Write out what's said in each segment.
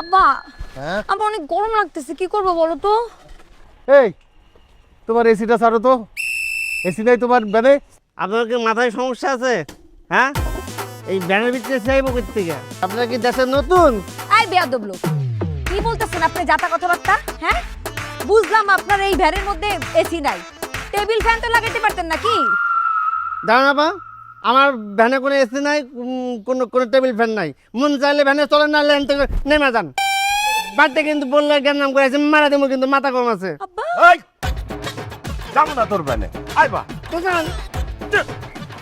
আব্বা হ্যাঁ আমার অনেক গরম লাগতেছে, কি করবো বলো তো? এই তোমার এসিটা ছাড়ো তো। এসি নাই তোমার ব্যানে? আপনার কি মাথায় সমস্যা আছে? হ্যাঁ, এই ব্যানের ভিতরে চাইবো কোথা থেকে? আপনার কি দেশের নতুন? এই বেয়াদব লোক, কি বলতেছেন আপনি যাতা কথাবার্তা? হ্যাঁ, বুঝলাম আপনার এই ভ্যানের মধ্যে এসি নাই, টেবিল ফ্যান তো লাগাইতে পারতেন নাকি? দাঁড়ান আপা, আমার ভ্যানে কোনো এসি নাই, কোনো টেবিল ফ্যান নাই। মন চাইলে ভ্যানে চলেন, না ল্যান্ড থেকে নেমে যান। বাড়িতে কিন্তু বললে জ্ঞান নাম করেছে, মারা দেবো কিন্তু মাথা কম আছে। আব্বা এই যাবো না তোর ব্যানে, আইবা। তো যান,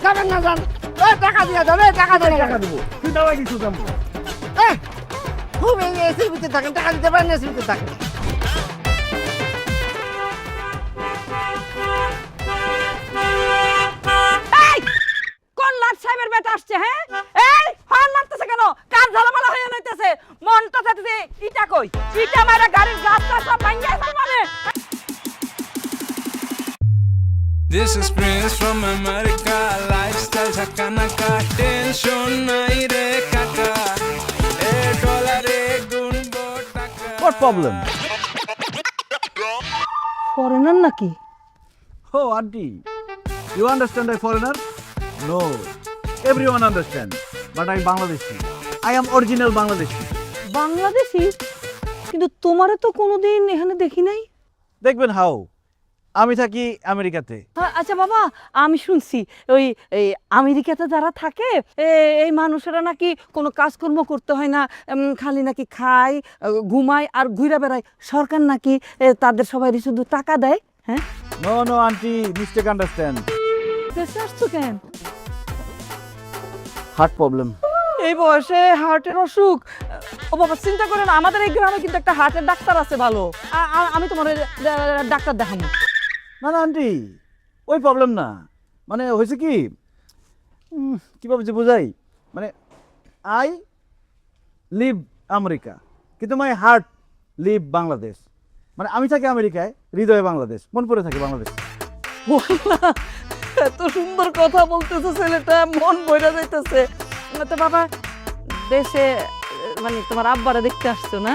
যাবেন না যান। এই টাকা দিয়ে দেন, এই টাকা দিয়ে টাকা দেবো, তুই দাওয়াই কিছু যাবো। খুব এসির ভিতরে থাকেন, টাকা দিতে পারেন, এসির ভিতরে থাকেন। এই কোন লাট সাহেবের বেটা আসছে? হ্যাঁ, এই হর্ন মারতেছে কেন? কার ঝালাপালা হয়ে যাইতেছে? মনটা চাইতেছে ইটা কই, ইটা মারা গাড়ির গাছটা সব ভাঙিয়ে ফেলবানে। This is Prince from America. Lifestyle chakanaka, tension nai re kaka. $1 gunbo taka. What problem? Foreigner নাকি? Oh, auntie, you understand a foreigner? No, everyone understands. But I'm Bangladeshi. I am original Bangladeshi. Bangladeshi? কিন্তু তোমারে তো কোনোদিন এখানে দেখি নাই। দেখবেন how আমি থাকি আমেরিকাতে। আচ্ছা বাবা, আমি শুনছি ওই এই আমেরিকাতে যারা থাকে এই মানুষেরা নাকি কোনো কাজকর্ম করতে হয় না, খালি নাকি খায়, ঘুমায় আর ঘুরে বেড়ায়। সরকার নাকি তাদের সবাই শুধু টাকা দেয়। হ্যাঁ, no no aunty, mistake understand. দেশে আসছো কেন? Heart problem. এই বয়সে হার্টের অসুখ? ও বাবা, চিন্তা করেন, আমাদের এই গ্রামে কিন্তু একটা হার্টের ডাক্তার আছে ভালো। আমি তোমার ডাক্তার দেখাবো। না না আন্টি, ওই প্রবলেম না। মানে হয়েছে কি, কীভাবে যে বোঝাই, মানে আই লিভ আমেরিকা কিন্তু মাই হার্ট লিভ বাংলাদেশ। মানে আমি থাকি আমেরিকায়, হৃদয়ে বাংলাদেশ, মন পড়ে থাকি বাংলাদেশ। এত সুন্দর কথা বলতেছে ছেলেটা, মন বইরা যাইতেছে। তো বাবা, দেশে মানে তোমার আব্বারা দেখতে আসছো না?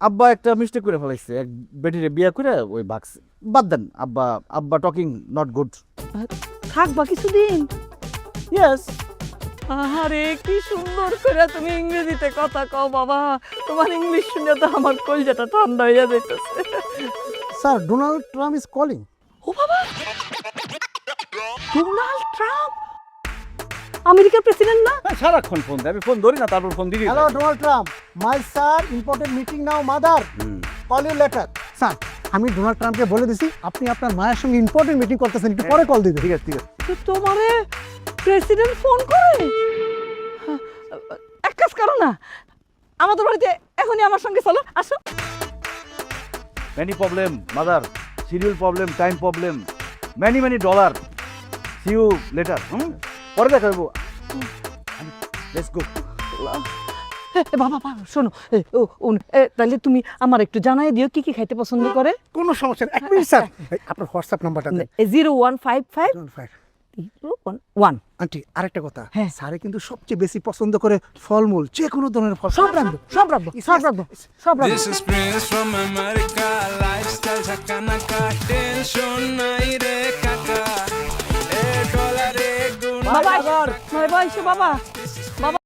আব্বা একটা মিস্টেক করে ফেলাইছে, এক বেটিরে বিয়া করে ওই ভাগছে। বাদ দেন, আব্বা আব্বা টকিং নট গুড। থাকবা কিছুদিন? ইয়েস। আরে কি সুন্দর করে তুমি ইংরেজিতে কথা কও বাবা, তোমার ইংলিশ শুনে তো আমার কলজাটা ঠান্ডা হয়ে যাইতেছে। Sir, Donald Trump is calling. ও বাবা, ডোনাল্ড ট্রাম্প আমেরিকার প্রেসিডেন্ট না? সারাক্ষণ ফোন দেয়, আমি ফোন ধরি না, তারপর ফোন দিই। Hello Donald Trump, my sir, important meeting now mother, call you later. Sir, আমি ডোনাল্ড ট্রাম্পকে বলে দিছি আপনি আপনার মায়ের সঙ্গে ইম্পর্টেন্ট মিটিং করতেছেন, একটু পরে কল দিবেন। ঠিক আছে ঠিক আছে। তো তোমারে প্রেসিডেন্ট ফোন করে? এক কাজ করো না, আমাদের বাড়িতে এখনই আমার সঙ্গে চলো, আসো। Many problem, mother. Schedule problem, time problem. Many dollar. See you later. পরে দেখা হইব। Let's go. বাবা বাবা শোনো, তাহলে তুমি আমার একটু জানাই দিও কি কি খাইতে পছন্দ করে। কোনো সমস্যা নেই, এক মিনিট স্যার, আপনার হোয়াটসঅ্যাপ নাম্বারটা দেন। 0155011। আন্টি, আরেকটা কথা, হ্যাঁ। স্যারে কিন্তু সবচেয়ে বেশি পছন্দ করে ফলমূল, যে কোনো ধরনের ফল। সব রাখবো সব রাখবো সব রাখবো সব রাখবো। This is Prince from America. Lifestyle chakanaka, tension nai re kaka. $1 gunbo বাবা বাবা এসো বাবা।